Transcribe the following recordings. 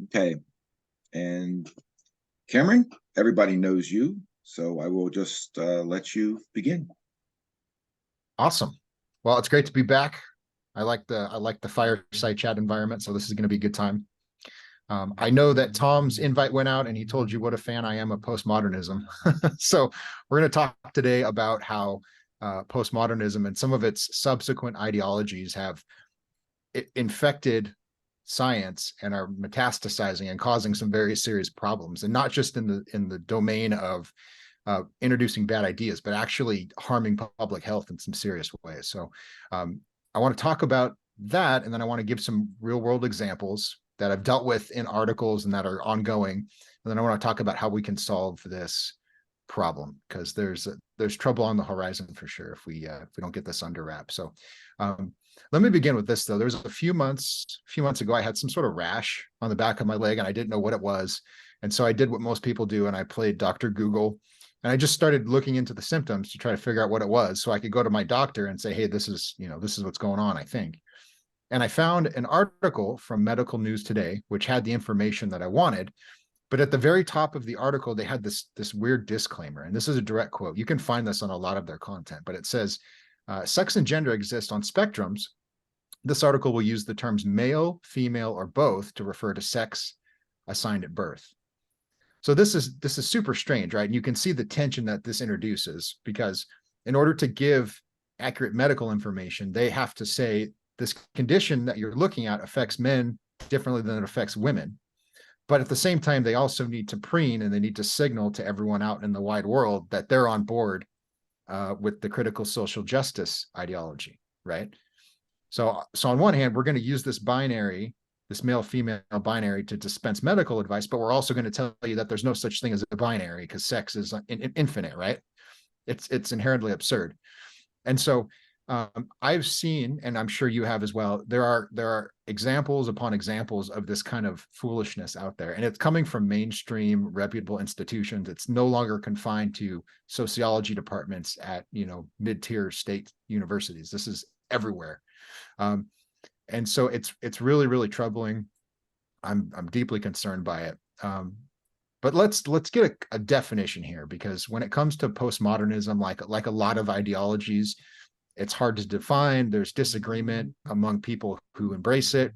Okay, and Cameron, everybody knows you, so I will just let you begin. Awesome. Well, it's great to be back. I like the fireside chat environment, so this is going to be a good time. I know that Tom's invite went out, and he told you what a fan I am of postmodernism. So we're going to talk today about how postmodernism and some of its subsequent ideologies have infected science and are metastasizing and causing some very serious problems, and not just in the domain of introducing bad ideas, but actually harming public health in some serious ways. So I want to talk about that, and then I want to give some real world examples that I've dealt with in articles and that are ongoing. And then I want to talk about how we can solve this problem, because there's trouble on the horizon for sure if we don't get this under wraps. So let me begin with this though. There was a few months ago, I had some sort of rash on the back of my leg, and I didn't know what it was. And so I did what most people do, and I played Dr. Google, and I just started looking into the symptoms to try to figure out what it was, so I could go to my doctor and say, hey, this is what's going on, I think. And I found an article from Medical News Today, which had the information that I wanted. But at the very top of the article, they had this weird disclaimer. And this is a direct quote. You can find this on a lot of their content, but it says, sex and gender exist on spectrums. This article will use the terms male, female, or both to refer to sex assigned at birth. So this is super strange, right? And you can see the tension that this introduces, because in order to give accurate medical information, they have to say this condition that you're looking at affects men differently than it affects women. But at the same time, they also need to preen, and they need to signal to everyone out in the wide world that they're on board with the critical social justice ideology, right? So on one hand, we're going to use this male-female binary to dispense medical advice, but we're also going to tell you that there's no such thing as a binary, because sex is infinite, right? It's inherently absurd. And so I've seen, and I'm sure you have as well, there are examples upon examples of this kind of foolishness out there, and it's coming from mainstream reputable institutions. It's no longer confined to sociology departments at mid-tier state universities. This is everywhere. Um, and so it's really, really troubling. I'm deeply concerned by it. But let's get a definition here, because when it comes to postmodernism, like a lot of ideologies, it's hard to define. There's disagreement among people who embrace it.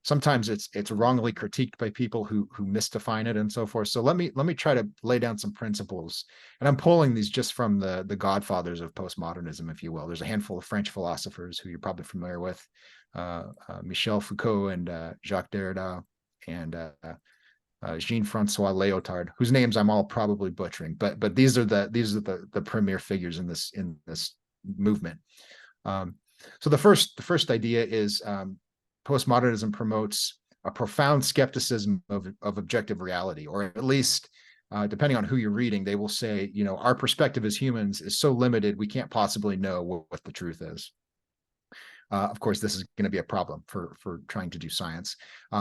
Sometimes it's wrongly critiqued by people who misdefine it and so forth. So let me try to lay down some principles, and I'm pulling these just from the godfathers of postmodernism, if you will. There's a handful of French philosophers who you're probably familiar with, Michel Foucault and Jacques Derrida and Jean-Francois Lyotard, whose names I'm all probably butchering, but these are the premier figures in this movement. So the first idea is postmodernism promotes a profound skepticism of objective reality, or at least, depending on who you're reading, they will say, our perspective as humans is so limited, we can't possibly know what the truth is. Of course, this is going to be a problem for trying to do science.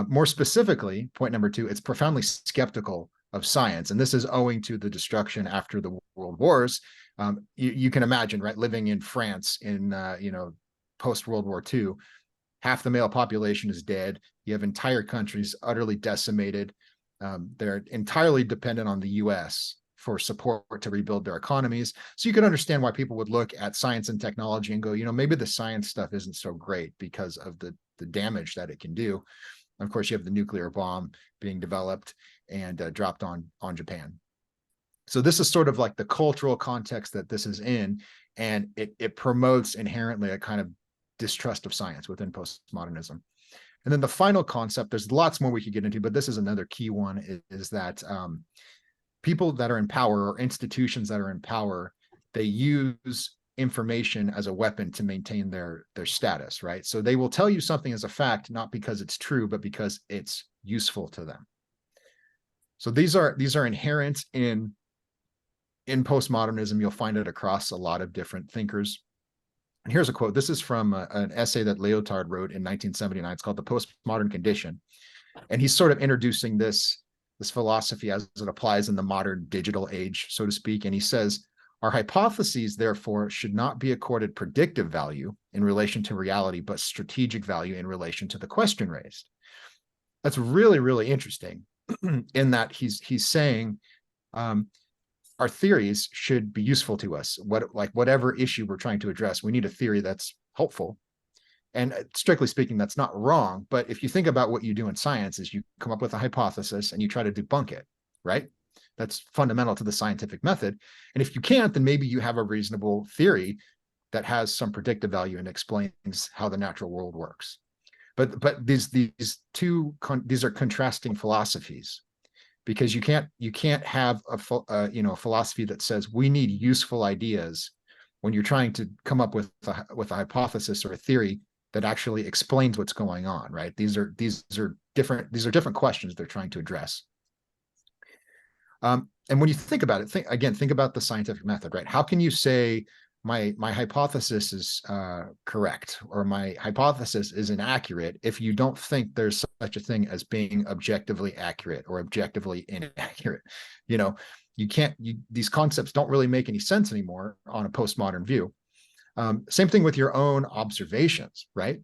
More specifically, point number two, it's profoundly skeptical of science, and this is owing to the destruction after the world wars. You can imagine, right, living in France in post World War II, half the male population is dead. You have entire countries utterly decimated. They're entirely dependent on the U.S. for support to rebuild their economies. So you can understand why people would look at science and technology and go, maybe the science stuff isn't so great because of the damage that it can do. And of course, you have the nuclear bomb being developed and dropped on Japan. So this is sort of like the cultural context that this is in, and it promotes inherently a kind of distrust of science within postmodernism. And then the final concept, there's lots more we could get into, but this is another key one, is that people that are in power, or institutions that are in power, they use information as a weapon to maintain their status, right? So they will tell you something as a fact, not because it's true, but because it's useful to them. So these are inherent in postmodernism. You'll find it across a lot of different thinkers. And here's a quote. This is from an essay that Lyotard wrote in 1979. It's called The Postmodern Condition. And he's sort of introducing this philosophy as it applies in the modern digital age, so to speak. And he says, our hypotheses, therefore, should not be accorded predictive value in relation to reality, but strategic value in relation to the question raised. That's really, really interesting in that he's saying our theories should be useful to us. Whatever issue we're trying to address, we need a theory that's helpful. And strictly speaking, that's not wrong. But if you think about what you do in science, is you come up with a hypothesis and you try to debunk it, right? That's fundamental to the scientific method. And if you can't, then maybe you have a reasonable theory that has some predictive value and explains how the natural world works. But these are contrasting philosophies, because you can't have a philosophy that says we need useful ideas when you're trying to come up with a hypothesis or a theory that actually explains what's going on, right? These are different questions they're trying to address. And when you think about it, think about the scientific method, right? How can you say my hypothesis is correct, or my hypothesis is inaccurate, if you don't think there's such a thing as being objectively accurate or objectively inaccurate? These concepts don't really make any sense anymore on a postmodern view. Same thing with your own observations, right?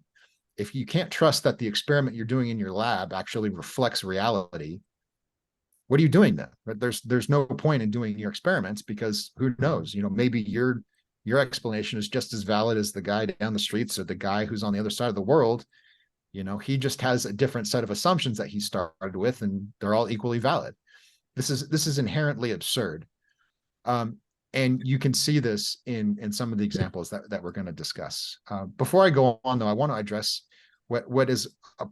If you can't trust that the experiment you're doing in your lab actually reflects reality, what are you doing then? There's no point in doing your experiments, because who knows? Maybe your explanation is just as valid as the guy down the streets or the guy who's on the other side of the world. He just has a different set of assumptions that he started with, and they're all equally valid. This is inherently absurd. And you can see this in some of the examples that we're going to discuss. Before I go on, though, I want to address what is a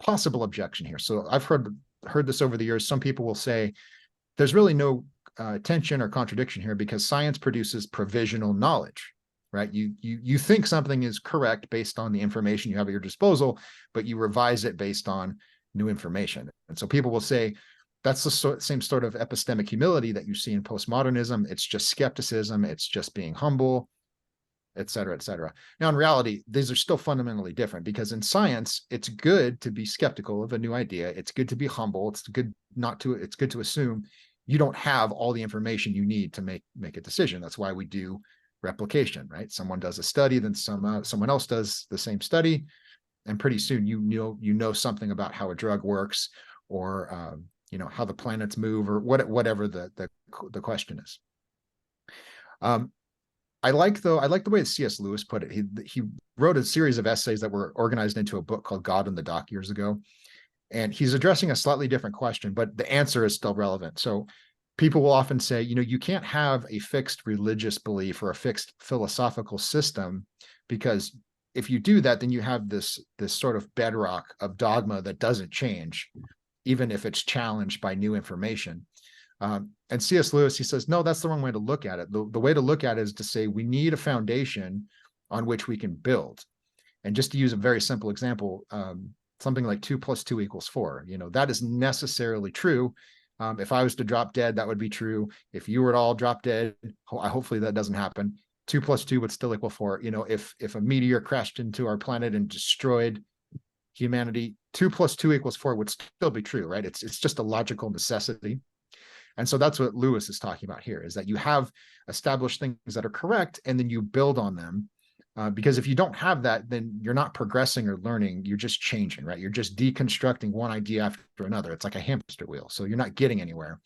possible objection here. So I've heard this over the years. Some people will say there's really no tension or contradiction here, because science produces provisional knowledge, right? You think something is correct based on the information you have at your disposal, but you revise it based on new information. And so people will say that's the same sort of epistemic humility that you see in postmodernism. It's just skepticism. It's just being humble, et cetera, et cetera. Now, in reality, these are still fundamentally different, because in science, it's good to be skeptical of a new idea. It's good to be humble. It's good to assume you don't have all the information you need to make a decision. That's why we do replication, right? Someone does a study, then someone else does the same study, and pretty soon you know something about how a drug works, or how the planets move, or whatever the question is. I like the way that C.S. Lewis put it. He wrote a series of essays that were organized into a book called God in the Dock years ago. And he's addressing a slightly different question, but the answer is still relevant. So people will often say, you can't have a fixed religious belief or a fixed philosophical system, because if you do that, then you have this sort of bedrock of dogma that doesn't change, even if it's challenged by new information. And C.S. Lewis, he says, no, that's the wrong way to look at it. The way to look at it is to say we need a foundation on which we can build. And just to use a very simple example, something like 2 + 2 = 4. That is necessarily true. If I was to drop dead, that would be true. If you were to all drop dead, hopefully that doesn't happen. 2 + 2 would still equal 4. If a meteor crashed into our planet and destroyed humanity, 2 + 2 = 4 would still be true, right? It's just a logical necessity. And so that's what Lewis is talking about here, is that you have established things that are correct, and then you build on them. Because if you don't have that, then you're not progressing or learning. You're just changing, right? You're just deconstructing one idea after another. It's like a hamster wheel. So you're not getting anywhere.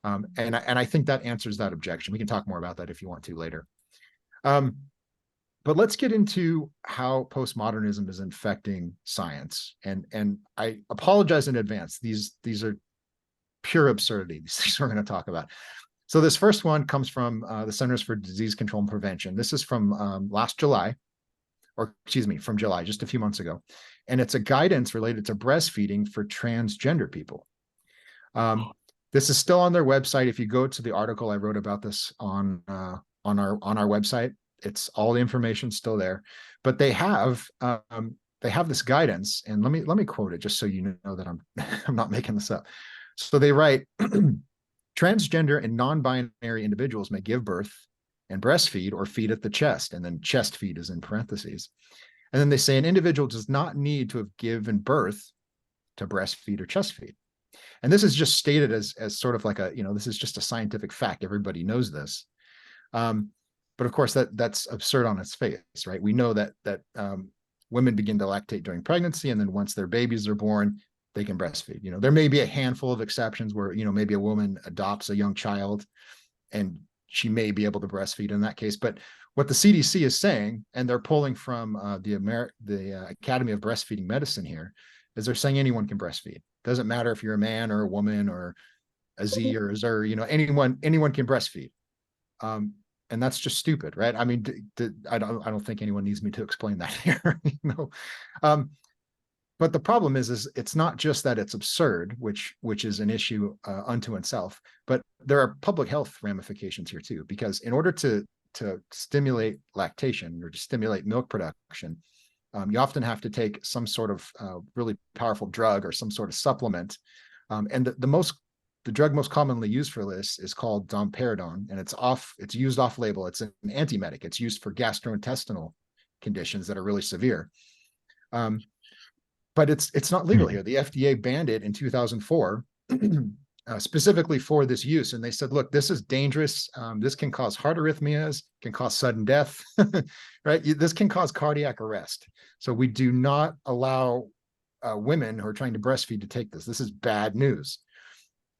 And I think that answers that objection. We can talk more about that if you want to later. But let's get into how postmodernism is infecting science. And I apologize in advance. These are pure absurdity. These we're going to talk about. So this first one comes from the Centers for Disease Control and Prevention. This is from last July, from July, just a few months ago. And it's a guidance related to breastfeeding for transgender people. This is still on their website. If you go to the article I wrote about this on our website, it's all the information still there. But they have this guidance, and let me quote it just so you know that I'm not making this up. So they write, transgender and non-binary individuals may give birth and breastfeed or feed at the chest, and then chest feed is in parentheses. And then they say an individual does not need to have given birth to breastfeed or chest feed. And this is just stated as sort of like this is just a scientific fact. Everybody knows this. But of course, that's absurd on its face, right? We know that women begin to lactate during pregnancy, and then once their babies are born, they can breastfeed. There may be a handful of exceptions where, maybe a woman adopts a young child and she may be able to breastfeed in that case. But what the CDC is saying, and they're pulling from the Academy of Breastfeeding Medicine here, is they're saying anyone can breastfeed. Doesn't matter if you're a man or a woman or a Z or a Zer, anyone can breastfeed. And that's just stupid, right? I mean, I don't think anyone needs me to explain that here, But the problem is it's not just that it's absurd, which is an issue unto itself, but there are public health ramifications here too. Because in order to stimulate lactation or to stimulate milk production, you often have to take some sort of really powerful drug or some sort of supplement. And the drug most commonly used for this is called domperidone, and it's used off label. It's an antiemetic. It's used for gastrointestinal conditions that are really severe. But it's not legal here. The FDA banned it in 2004, specifically for this use. And they said, look, this is dangerous. This can cause heart arrhythmias, can cause sudden death, right? This can cause cardiac arrest. So we do not allow women who are trying to breastfeed to take this. This is bad news.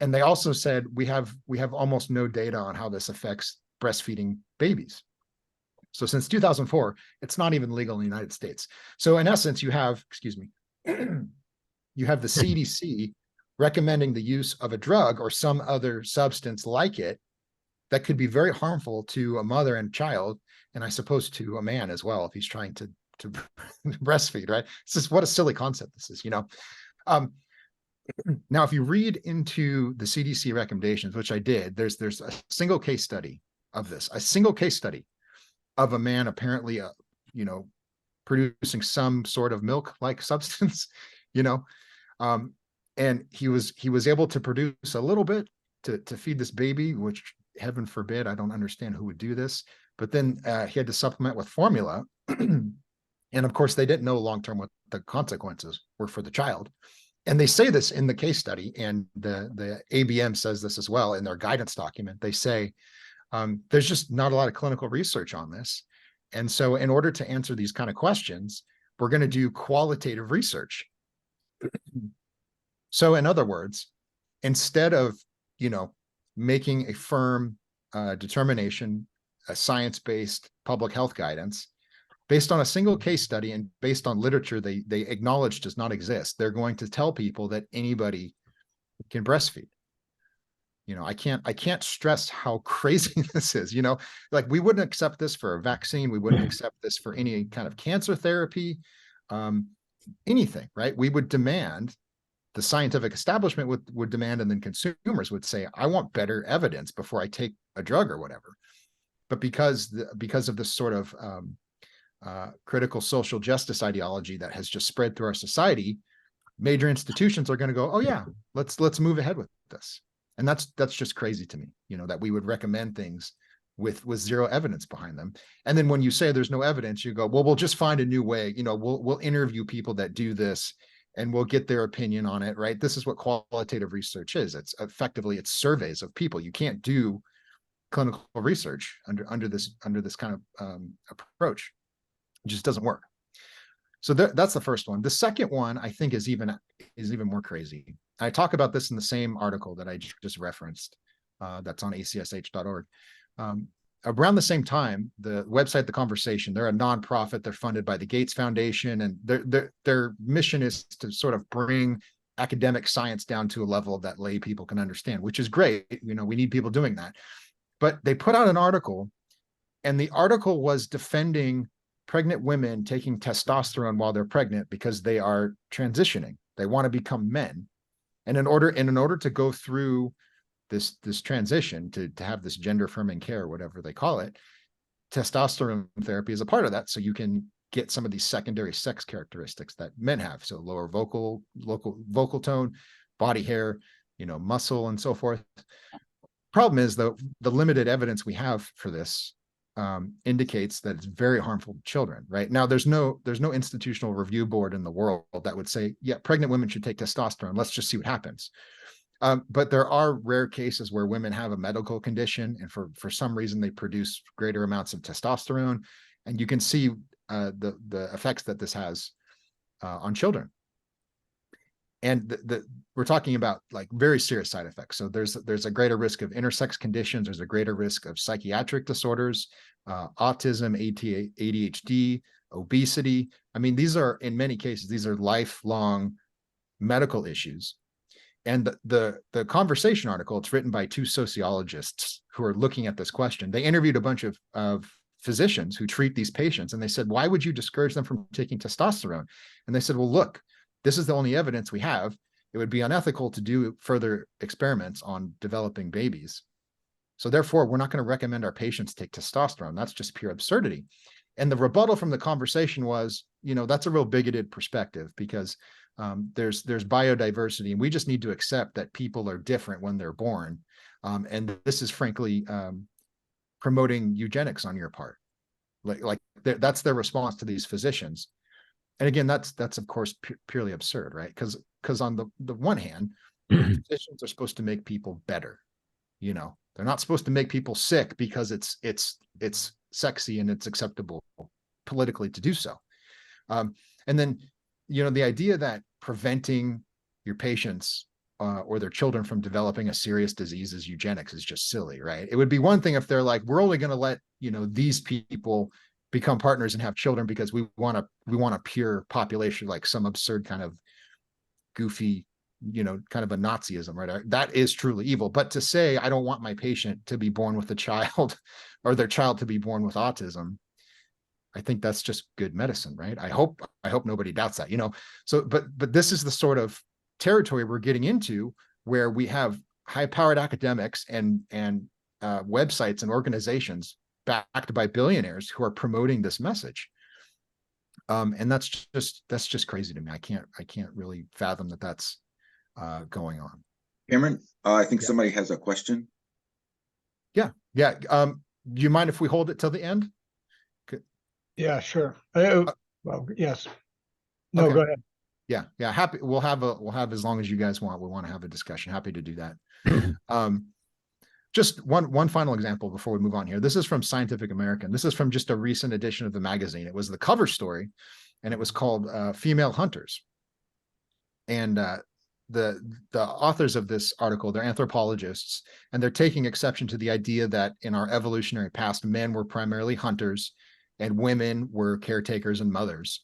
And they also said, we have almost no data on how this affects breastfeeding babies. So since 2004, it's not even legal in the United States. So in essence, you have the CDC recommending the use of a drug or some other substance like it that could be very harmful to a mother and child, and I suppose to a man as well if he's trying to breastfeed, right? It's just what a silly concept this is, Now, if you read into the CDC recommendations, which I did, there's a single case study of this, a single case study of a man apparently, producing some sort of milk-like substance, and he was able to produce a little bit to feed this baby, which heaven forbid, I don't understand who would do this. But then he had to supplement with formula, and of course they didn't know long-term what the consequences were for the child. And they say this in the case study, and the ABM says this as well in their guidance document. They say there's just not a lot of clinical research on this. And so in order to answer these kind of questions, we're going to do qualitative research. So in other words, instead of, making a firm determination, a science-based public health guidance, based on a single case study and based on literature they acknowledge does not exist, they're going to tell people that anybody can breastfeed. I can't stress how crazy this is. Like we wouldn't accept this for a vaccine. We wouldn't accept this for any kind of cancer therapy, anything, right? We would demand, the scientific establishment would demand, and then consumers would say, I want better evidence before I take a drug or whatever. But because of this sort of critical social justice ideology that has just spread through our society, major institutions are going to go, oh yeah, let's move ahead with this. And that's just crazy to me, that we would recommend things with zero evidence behind them. And then when you say there's no evidence, you go, well, we'll just find a new way. We'll interview people that do this and we'll get their opinion on it, right? This is what qualitative research is. It's surveys of people. You can't do clinical research under this kind of approach. It just doesn't work. So that's the first one. The second one I think is even more crazy. I talk about this in the same article that I just referenced. That's on ACSH.org. Around the same time, the website The Conversation, they're a nonprofit. They're funded by the Gates Foundation, and their mission is to sort of bring academic science down to a level that lay people can understand, which is great. We need people doing that. But they put out an article, and the article was defending pregnant women taking testosterone while they're pregnant because they are transitioning. They want to become men. And in order to go through this transition to have this gender affirming care, whatever they call it, testosterone therapy is a part of that. So you can get some of these secondary sex characteristics that men have. So lower vocal tone, body hair, muscle, and so forth. Problem is, though, the limited evidence we have for this indicates that it's very harmful to children. Right now, there's no institutional review board in the world that would say, yeah, pregnant women should take testosterone. Let's just see what happens. But there are rare cases where women have a medical condition, and for some reason they produce greater amounts of testosterone, and you can see the effects that this has on children. And we're talking about like very serious side effects. So there's a greater risk of intersex conditions. There's a greater risk of psychiatric disorders, autism, ADHD, obesity. I mean, these are, in many cases, these are lifelong medical issues. And the conversation article, it's written by two sociologists who are looking at this question. They interviewed a bunch of physicians who treat these patients, and they said, why would you discourage them from taking testosterone? And they said, well, look, this is the only evidence we have. It would be unethical to do further experiments on developing babies. So therefore, we're not going to recommend our patients take testosterone. That's just pure absurdity. And the rebuttal from the conversation was, that's a real bigoted perspective, because there's biodiversity, and we just need to accept that people are different when they're born. And this is frankly promoting eugenics on your part. Like that's their response to these physicians. And again, that's of course purely absurd, right? Because on the one hand, physicians are supposed to make people better. They're not supposed to make people sick because it's sexy and it's acceptable politically to do so. And then, the idea that preventing your patients or their children from developing a serious disease is eugenics is just silly, right? It would be one thing if they're like, we're only going to let, these people become partners and have children because we want a pure population, like some absurd kind of goofy, kind of a Nazism, right? That is truly evil. But to say, I don't want my patient to be born with a child or their child to be born with autism, I think that's just good medicine, right? I hope nobody doubts that, So, but this is the sort of territory we're getting into, where we have high-powered academics and websites and organizations backed by billionaires who are promoting this message. And that's just crazy to me. I can't really fathom that that's going on. Cameron, I think somebody has a question. Yeah. Do you mind if we hold it till the end? Yeah, sure. Well, yes. No, okay. Go ahead. Yeah. Happy. We'll have as long as you guys want. We want to have a discussion. Happy to do that. Just one final example before we move on here. This is from Scientific American. This is from just a recent edition of the magazine. It was the cover story, and it was called Female Hunters. And the authors of this article, they're anthropologists, and they're taking exception to the idea that in our evolutionary past, men were primarily hunters and women were caretakers and mothers.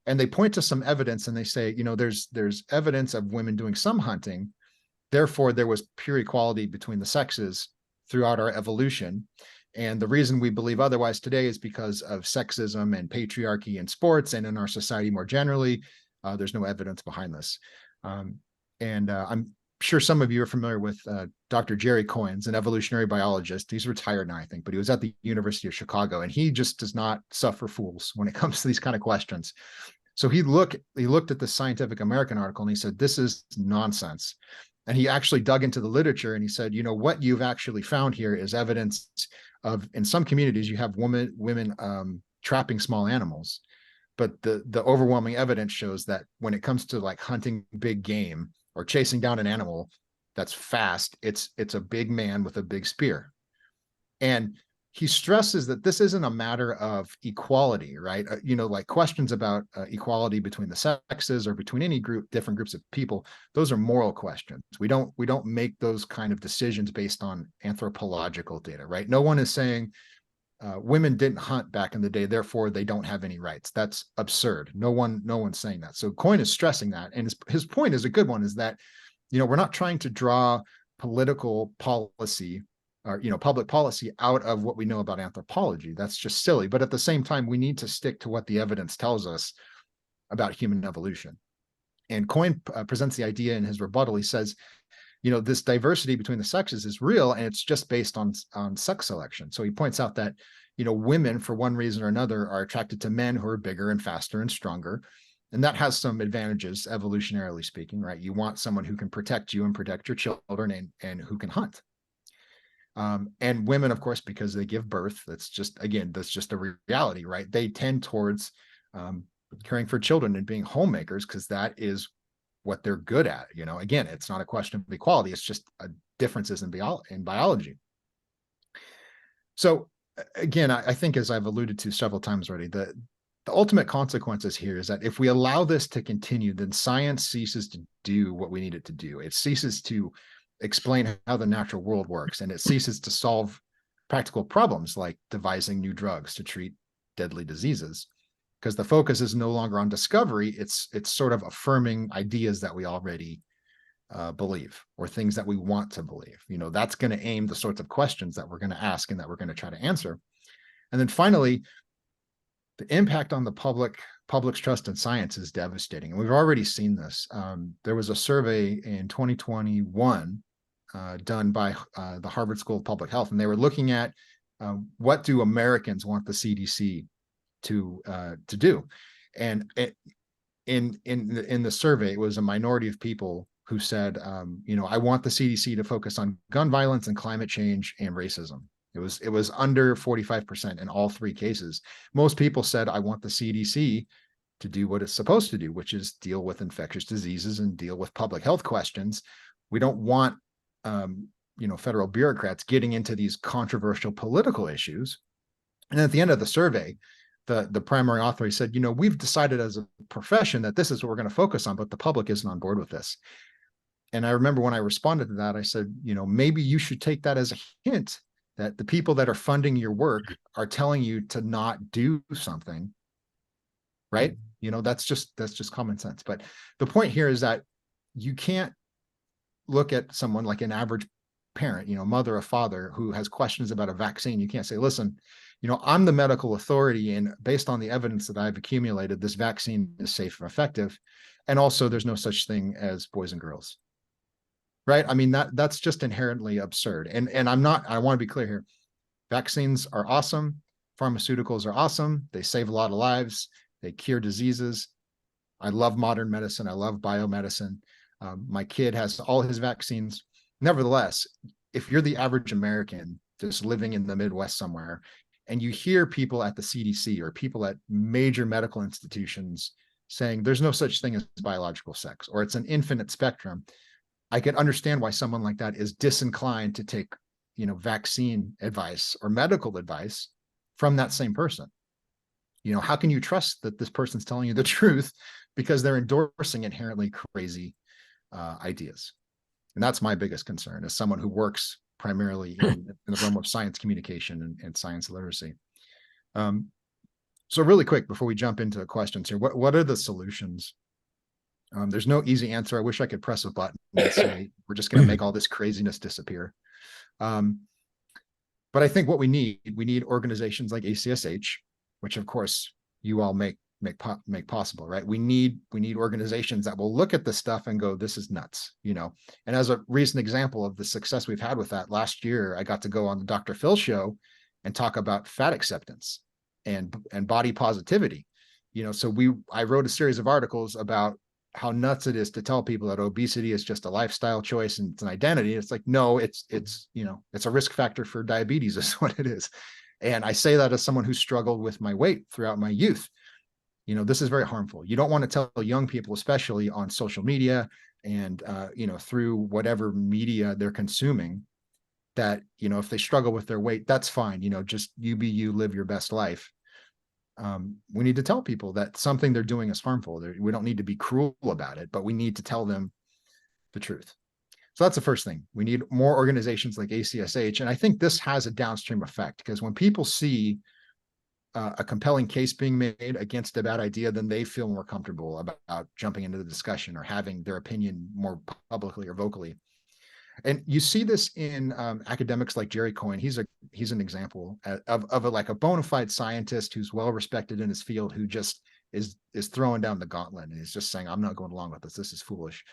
And they point to some evidence, and they say, there's evidence of women doing some hunting. Therefore, there was pure equality between the sexes throughout our evolution. And the reason we believe otherwise today is because of sexism and patriarchy in sports and in our society more generally. There's no evidence behind this. And I'm sure some of you are familiar with Dr. Jerry Coyens, an evolutionary biologist. He's retired now, I think, but he was at the University of Chicago, and he just does not suffer fools when it comes to these kind of questions. So he looked at the Scientific American article, and he said, this is nonsense. And he actually dug into the literature, and he said, what you've actually found here is evidence of, in some communities, you have women trapping small animals. But the overwhelming evidence shows that when it comes to like hunting big game or chasing down an animal that's fast, it's a big man with a big spear. And he stresses that this isn't a matter of equality, right? Like questions about equality between the sexes or between any different groups of people, those are moral questions. We don't make those kind of decisions based on anthropological data, right? No one is saying women didn't hunt back in the day, therefore they don't have any rights. That's absurd. No one's saying that. So Coyne is stressing that, and his point is a good one, is that we're not trying to draw political policy or public policy out of what we know about anthropology. That's just silly. But at the same time, we need to stick to what the evidence tells us about human evolution. And Coyne presents the idea in his rebuttal. He says, this diversity between the sexes is real, and it's just based on sex selection. So he points out that, women, for one reason or another, are attracted to men who are bigger and faster and stronger. And that has some advantages, evolutionarily speaking, right? You want someone who can protect you and protect your children and who can hunt. And women, of course, because they give birth, that's just a reality, right? They tend towards caring for children and being homemakers because that is what they're good at. Again, it's not a question of equality. It's just differences in biology. So again, I think, as I've alluded to several times already, the ultimate consequences here is that if we allow this to continue, then science ceases to do what we need it to do. It ceases to explain how the natural world works, and it ceases to solve practical problems like devising new drugs to treat deadly diseases, because the focus is no longer on discovery. It's sort of affirming ideas that we already believe, or things that we want to believe. That's going to aim the sorts of questions that we're going to ask and that we're going to try to answer. And then finally, the impact on the public's trust in science is devastating. And we've already seen this. There was a survey in 2021 done by the Harvard School of Public Health, and they were looking at what do Americans want the CDC to do. And in the survey, it was a minority of people who said, I want the CDC to focus on gun violence and climate change and racism. It was under 45% in all three cases. Most people said, I want the CDC to do what it's supposed to do, which is deal with infectious diseases and deal with public health questions. We don't want, federal bureaucrats getting into these controversial political issues. And at the end of the survey, the primary author said, we've decided as a profession that this is what we're going to focus on, but the public isn't on board with this. And I remember when I responded to that, I said, maybe you should take that as a hint that the people that are funding your work are telling you to not do something, right? That's just common sense. But the point here is that you can't look at someone like an average parent, mother or father, who has questions about a vaccine. You can't say, listen, I'm the medical authority, and based on the evidence that I've accumulated, this vaccine is safe and effective. And also there's no such thing as boys and girls. Right? I mean, that's just inherently absurd. And I want to be clear here. Vaccines are awesome. Pharmaceuticals are awesome. They save a lot of lives. They cure diseases. I love modern medicine. I love biomedicine. My kid has all his vaccines. Nevertheless, if you're the average American just living in the Midwest somewhere, and you hear people at the CDC or people at major medical institutions saying there's no such thing as biological sex, or it's an infinite spectrum, I can understand why someone like that is disinclined to take, vaccine advice or medical advice from that same person. How can you trust that this person's telling you the truth because they're endorsing inherently crazy ideas? And that's my biggest concern as someone who works primarily in the realm of science communication and science literacy. So really quick, before we jump into the questions here, what are the solutions? There's no easy answer. I wish I could press a button and say, we're just going to make all this craziness disappear. But I think what we need organizations like ACSH, which of course you all make possible, right? We need organizations that will look at this stuff and go, this is nuts, And as a recent example of the success we've had with that, last year, I got to go on the Dr. Phil show and talk about fat acceptance and body positivity. So I wrote a series of articles about how nuts it is to tell people that obesity is just a lifestyle choice and it's an identity. It's like, no, it's a risk factor for diabetes is what it is. And I say that as someone who struggled with my weight throughout my youth. This is very harmful. You don't want to tell young people, especially on social media and, through whatever media they're consuming, that, if they struggle with their weight, that's fine. Just you be you, live your best life. We need to tell people that something they're doing is harmful. We don't need to be cruel about it, but we need to tell them the truth. So that's the first thing. We need more organizations like ACSH. And I think this has a downstream effect, because when people see a compelling case being made against a bad idea, then they feel more comfortable about jumping into the discussion or having their opinion more publicly or vocally. And you see this in academics like Jerry Coyne. He's an example of a bona fide scientist who's well respected in his field, who just is throwing down the gauntlet and is just saying, I'm not going along with this. This is foolish.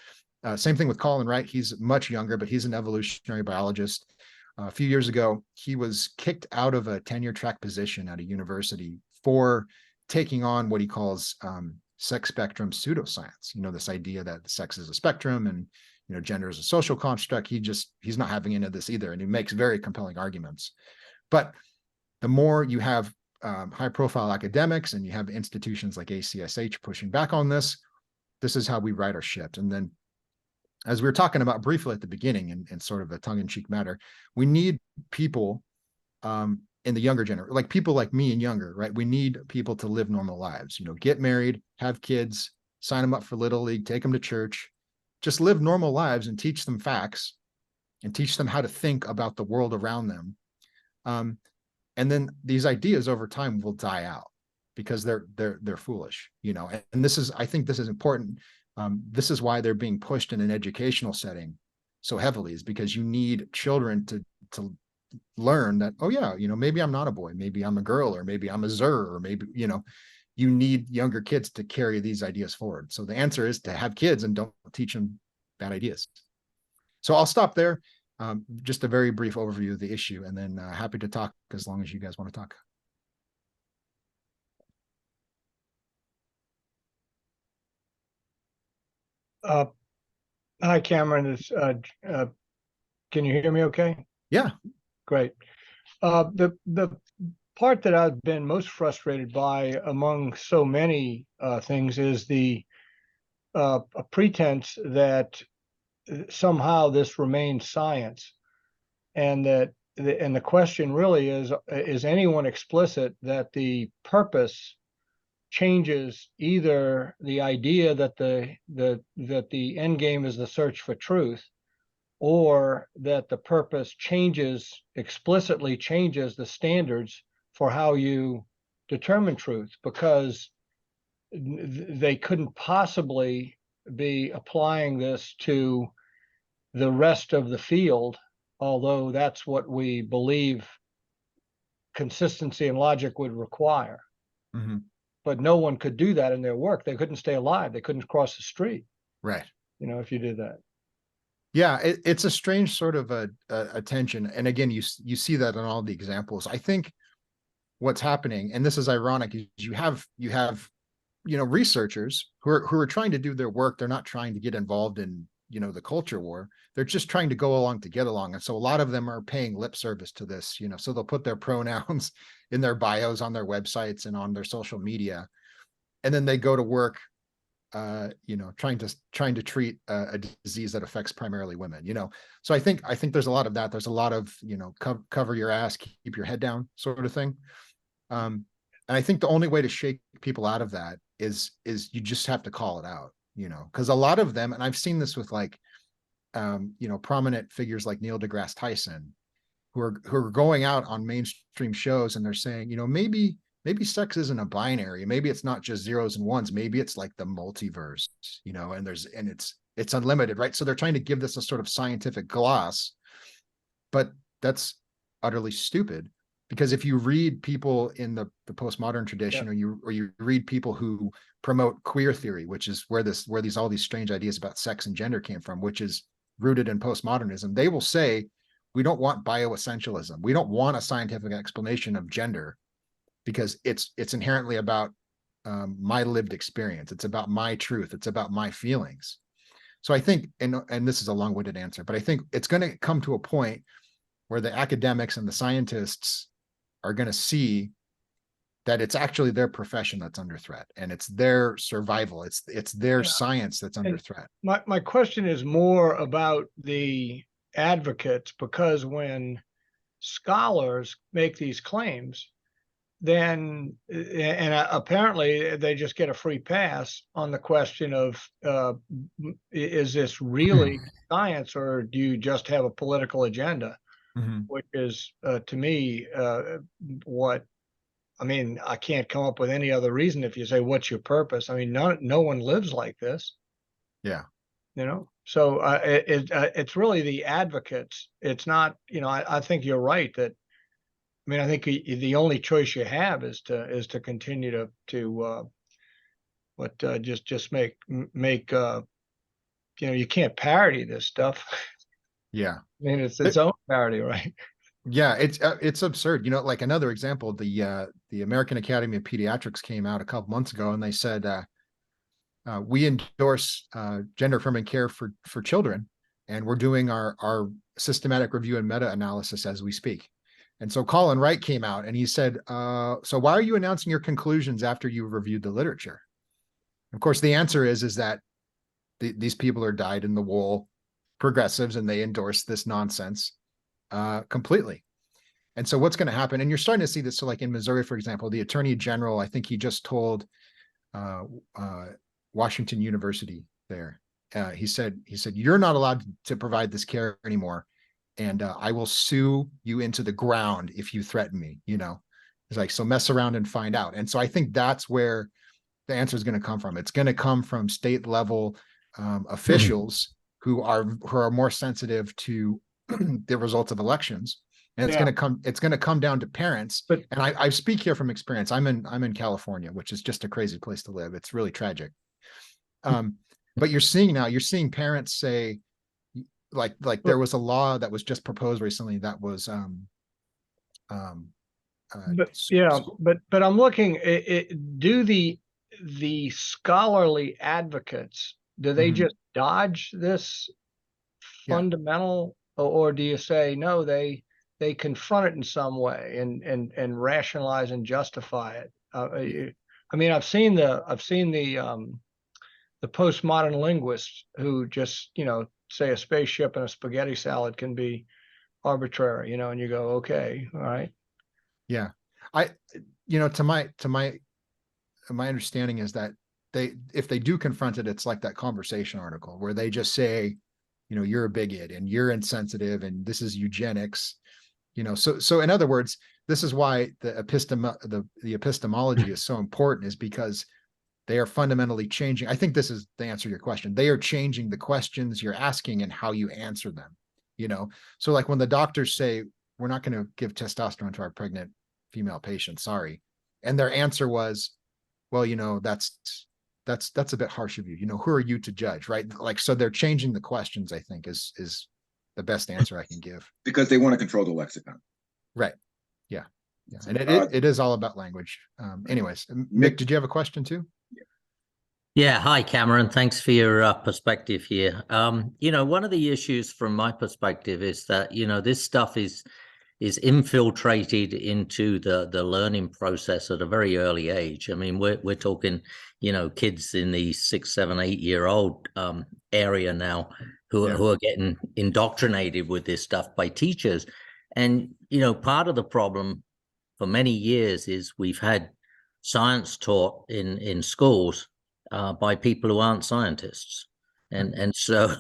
Same thing with Colin Wright. He's much younger, but he's an evolutionary biologist. A few years ago, he was kicked out of a tenure track position at a university for taking on what he calls sex spectrum pseudoscience. This idea that sex is a spectrum and gender is a social construct. He's not having any of this either. And he makes very compelling arguments. But the more you have high profile academics and you have institutions like ACSH pushing back on this, this is how we right our ship. And then, as we were talking about briefly at the beginning in sort of a tongue-in-cheek matter, we need people in the younger generation, like people like me and younger, right? We need people to live normal lives, get married, have kids, sign them up for Little League, take them to church, just live normal lives and teach them facts and teach them how to think about the world around them. And then these ideas over time will die out because they're foolish, and I think this is important. This is why they're being pushed in an educational setting so heavily, is because you need children to learn that, oh yeah, maybe I'm not a boy, maybe I'm a girl, or maybe I'm a zer, or maybe, you need younger kids to carry these ideas forward. So the answer is to have kids and don't teach them bad ideas. So I'll stop there. Just a very brief overview of the issue, and then happy to talk as long as you guys want to talk. Hi, Cameron. Can you hear me okay? Yeah. Great. The part that I've been most frustrated by among so many things is the a pretense that somehow this remains science, and that and the question really is anyone explicit that the purpose changes either the idea that the end game is the search for truth, or that the purpose explicitly changes the standards for how you determine truth, because they couldn't possibly be applying this to the rest of the field, although that's what we believe consistency and logic would require. Mm-hmm. But no one could do that in their work. They couldn't stay alive. They couldn't cross the street. Right. If you did that. Yeah, it's a strange sort of a tension. And again, you see that in all the examples. I think what's happening, and this is ironic, is you have researchers who are trying to do their work. They're not trying to get involved in the culture war. They're just trying to go along to get along. And so a lot of them are paying lip service to this, so they'll put their pronouns in their bios on their websites and on their social media, and then they go to work trying to treat a disease that affects primarily women. So I think there's a lot of that. There's a lot of cover your ass, keep your head down sort of thing. And I think the only way to shake people out of that is you just have to call it out, because a lot of them, and I've seen this with prominent figures like Neil deGrasse Tyson, who are going out on mainstream shows and they're saying, maybe sex isn't a binary. Maybe it's not just zeros and ones. Maybe it's like the multiverse, and it's unlimited, right? So they're trying to give this a sort of scientific gloss, but that's utterly stupid, because if you read people in the postmodern tradition, or you read people who promote queer theory, which is where all these strange ideas about sex and gender came from, which is rooted in postmodernism, they will say, we don't want bioessentialism. We don't want a scientific explanation of gender, because it's inherently about my lived experience. It's about my truth. It's about my feelings. So I think, and this is a long-winded answer, but I think it's going to come to a point where the academics and the scientists are going to see that it's actually their profession that's under threat, and it's their survival. It's their science that's under threat. My question is more about the advocates, because when scholars make these claims, then apparently they just get a free pass on the question of is this really science, or do you just have a political agenda? Mm-hmm. Which is to me what I can't come up with any other reason. If you say, what's your purpose? No one lives like this. Yeah. So it's really the advocates. It's not, I think you're right that, I think the only choice you have is to continue to just make you can't parody this stuff. Yeah. It's its own parody, right? Yeah, it's absurd. Like another example, the American Academy of Pediatrics came out a couple months ago, and they said we endorse gender affirming care for children, and we're doing our systematic review and meta-analysis as we speak. And so Colin Wright came out and he said, so why are you announcing your conclusions after you've reviewed the literature? Of course, the answer is that these people are dyed-in-the-wool progressives, and they endorse this nonsense completely. And so what's going to happen, and you're starting to see this, so like in Missouri, for example, the Attorney General, I think he just told Washington University there, he said, you're not allowed to provide this care anymore, and I will sue you into the ground if you threaten me, you know. It's like, so mess around and find out. And so I think that's where the answer is going to come from. It's going to come from state level officials who are more sensitive to the results of elections. And it's going to come down to parents. But and I speak here from experience. I'm in California, which is just a crazy place to live. It's really tragic. But you're seeing parents say, like there was a law that was just proposed recently that was but I'm looking, do the scholarly advocates, do they just dodge this fundamental, or do you say no, they confront it in some way and rationalize and justify it? I mean, I've seen the postmodern linguists who just, you know, say a spaceship and a spaghetti salad can be arbitrary, you know, and you go, okay, all right. Yeah. You know, to my understanding is that if they do confront it, it's like that conversation article where they just say, you know, you're a bigot and you're insensitive and this is eugenics, you know. So in other words, this is why the epistemology is so important, is because they are fundamentally changing. I think this is the answer to your question. They are changing the questions you're asking and how you answer them, you know. So like when the doctors say, we're not going to give testosterone to our pregnant female patients, sorry. And their answer was, well, you know, that's a bit harsh of you. You know, who are you to judge, right? Like, so they're changing the questions, I think is the best answer I can give. Because they want to control the lexicon. Right. Yeah. Yeah. And it is all about language. Anyways, Mick, did you have a question too? Yeah. Hi, Cameron. Thanks for your perspective here. You know, one of the issues from my perspective is that, you know, this stuff is infiltrated into the learning process at a very early age. I mean, we're talking, you know, kids in the 6, 7, 8-year-old area now who are getting indoctrinated with this stuff by teachers. And, you know, part of the problem for many years is we've had science taught in schools by people who aren't scientists. And so,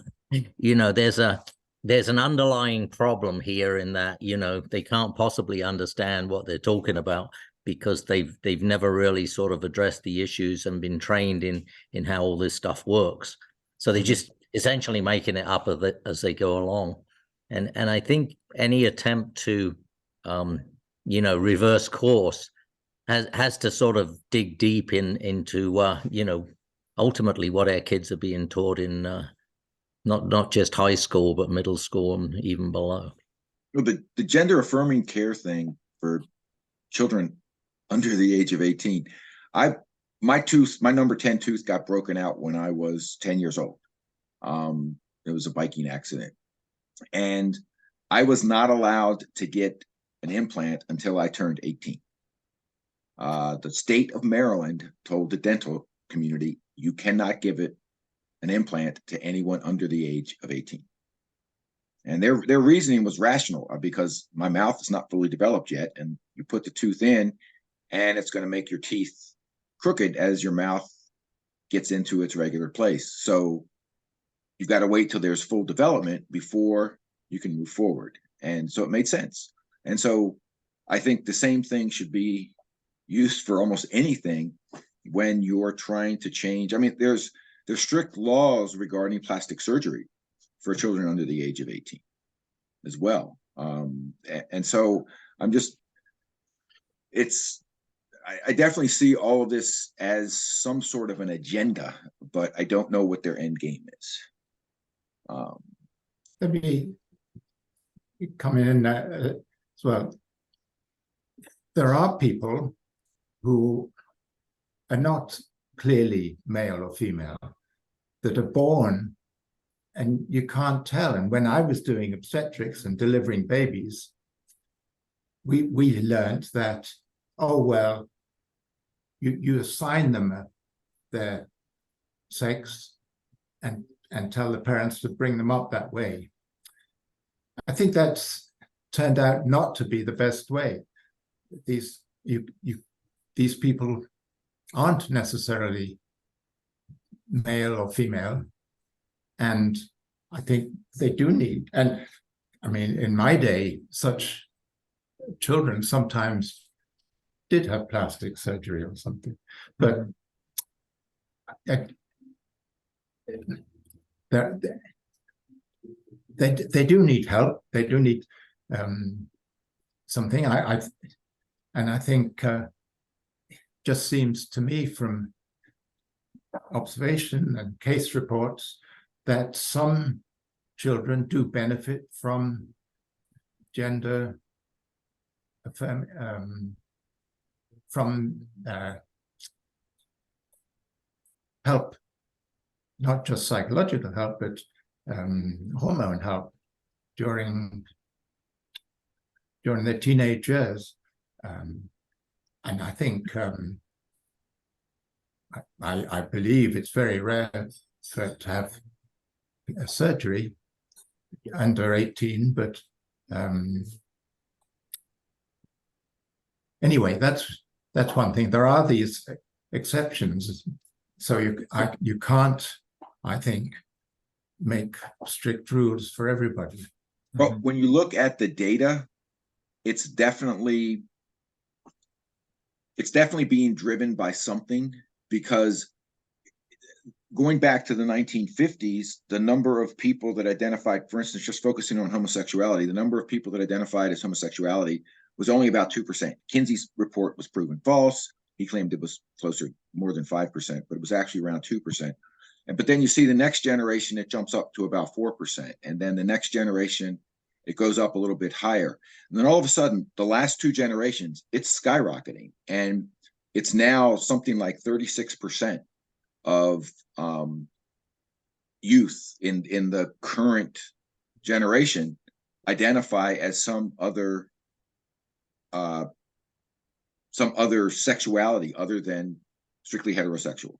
you know, there's an underlying problem here in that, you know, they can't possibly understand what they're talking about because they've never really sort of addressed the issues and been trained in how all this stuff works. So they just essentially making it up as they go along. And I think any attempt to, you know, reverse course has to sort of dig deep into, you know, ultimately what our kids are being taught in not just high school, but middle school and even below. Well, the gender affirming care thing for children under the age of 18, my number 10 tooth got broken out when I was 10 years old. It was a biking accident. And I was not allowed to get an implant until I turned 18. The state of Maryland told the dental community, you cannot give it an implant to anyone under the age of 18. And their reasoning was rational, because my mouth is not fully developed yet, and you put the tooth in and it's going to make your teeth crooked as your mouth gets into its regular place. So you've got to wait till there's full development before you can move forward. And so it made sense. And so I think the same thing should be used for almost anything when you're trying to change. I mean, there's strict laws regarding plastic surgery for children under the age of 18 as well. And so I definitely see all of this as some sort of an agenda, but I don't know what their end game is. Let me come in as well. There are people who are not clearly male or female, that are born and you can't tell. And when I was doing obstetrics and delivering babies, we learned that, oh, well, you assign them their sex and tell the parents to bring them up that way. I think that's turned out not to be the best way. These people aren't necessarily male or female, and I think they do need, and I mean, in my day, such children sometimes did have plastic surgery or something, but they do need help. They do need something. I think just seems to me from observation and case reports that some children do benefit from gender help, not just psychological help, but hormone help during their teenage years. And I think I believe it's very rare to have a surgery under 18, but anyway, that's one thing. There are these exceptions, so you can't, I think, make strict rules for everybody. But when you look at the data, it's definitely being driven by something, because going back to the 1950s, the number of people that identified, for instance, just focusing on homosexuality, the number of people that identified as homosexuality was only about 2%. Kinsey's report was proven false. He claimed it was closer, more than 5%, but it was actually around 2%. But then you see the next generation, it jumps up to about 4%. And then the next generation, it goes up a little bit higher. And then all of a sudden, the last two generations, it's skyrocketing. And it's now something like 36% of youth in the current generation identify as some other sexuality other than strictly heterosexual.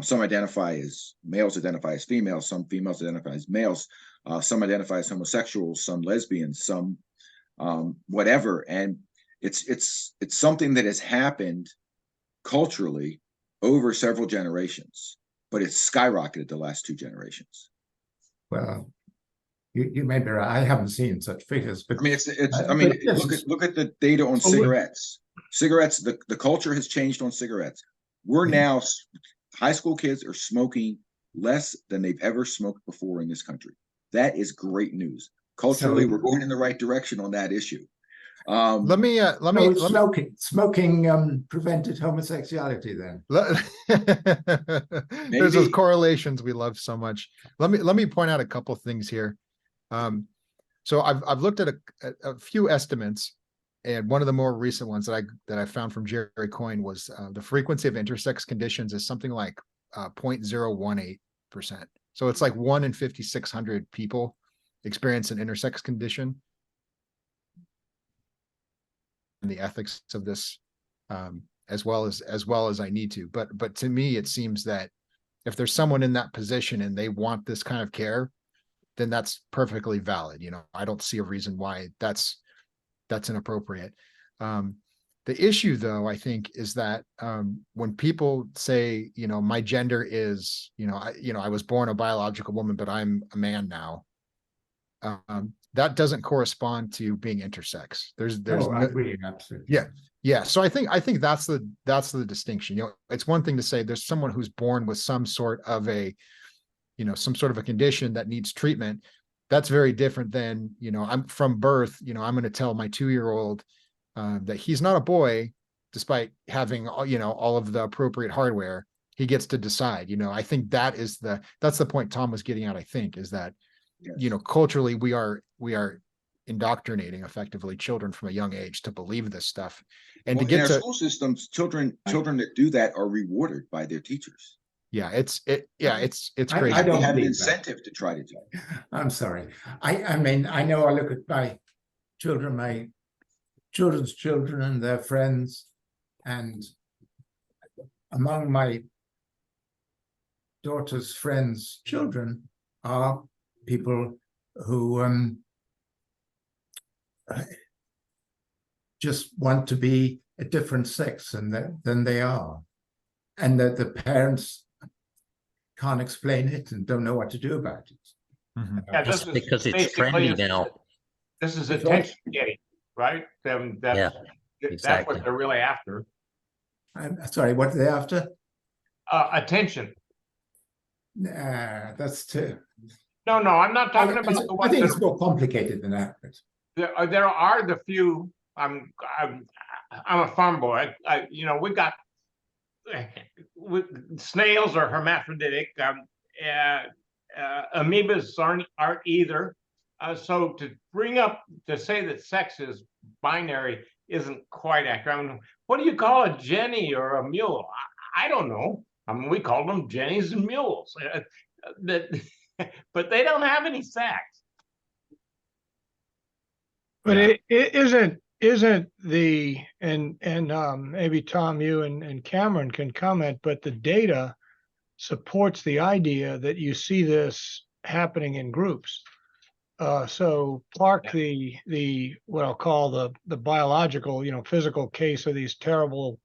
Some identify as males, identify as females, some females identify as males, some identify as homosexuals, some lesbians, some whatever. And it's something that has happened culturally over several generations, but it's skyrocketed the last two generations. Well, you may be right. I haven't seen such figures, but I mean, look at the data on cigarettes. Cigarettes, the culture has changed on cigarettes. We're now, high school kids are smoking less than they've ever smoked before in this country. That is great news. Culturally, we're going in the right direction on that issue. Smoking prevented homosexuality then. There's those correlations we love so much. Let me point out a couple things here. So I've looked at a few estimates, and one of the more recent ones that I found from Jerry Coyne was the frequency of intersex conditions is something like 0.018%. So it's like 1 in 5,600 people experience an intersex condition. And the ethics of this, as well as I need to, but to me it seems that if there's someone in that position and they want this kind of care, then that's perfectly valid. You know, I don't see a reason why that's inappropriate. The issue, though, I think, is that when people say, you know, my gender is, I was born a biological woman, but I'm a man now. That doesn't correspond to being intersex. I agree, absolutely. Yeah. So I think that's the distinction. You know, it's one thing to say there's someone who's born with some sort of a condition that needs treatment. That's very different than, I'm from birth, I'm going to tell my 2-year-old that he's not a boy, despite having, all of the appropriate hardware. He gets to decide. I think that's the point Tom was getting at, I think, is that, yes, culturally we are indoctrinating effectively children from a young age to believe this stuff. And to get in to our school systems, children that do that are rewarded by their teachers. Yeah, it's crazy. I don't have an incentive to try to do. I'm sorry. I mean, I know I look at my children's children and their friends, and among my daughter's friends' children are people who just want to be a different sex than they are, and that the parents can't explain it and don't know what to do about it. Yeah, Just this is because it's basically trendy now. This is It's what? attention getting, right? That's exactly. what they're really after. I'm sorry, what are they after? Attention. Nah, that's too. No, I'm not talking about the I ones think that it's more complicated than that. But there are the few. I'm a farm boy. We got snails are hermaphroditic. Amoebas aren't either. So to say that sex is binary isn't quite accurate. I mean, what do you call a Jenny or a mule? I don't know. I mean, we call them Jennies and mules. But they don't have any sex. But Yeah. it isn't the and maybe Tom, you and Cameron can comment, but the data supports the idea that you see this happening in groups. So park the what I'll call the biological, physical case of these terrible,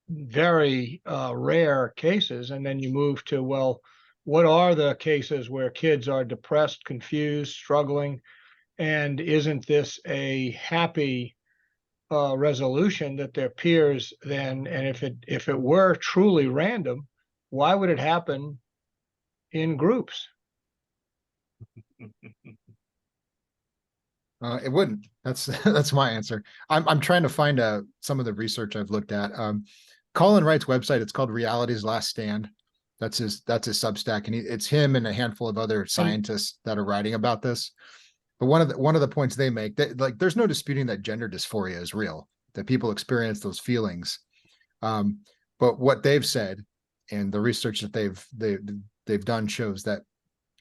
very rare cases, and then you move to, well, what are the cases where kids are depressed, confused, struggling, and isn't this a happy resolution that their peers then, and if it were truly random, why would it happen in groups? It wouldn't. That's that's my answer. I'm trying to find some of the research I've looked at. Colin Wright's website, it's called Reality's Last Stand. That's his Substack, and it's him and a handful of other scientists that are writing about this. But one of the points they make, that like there's no disputing that gender dysphoria is real, that people experience those feelings. But what they've said and the research that they've done shows that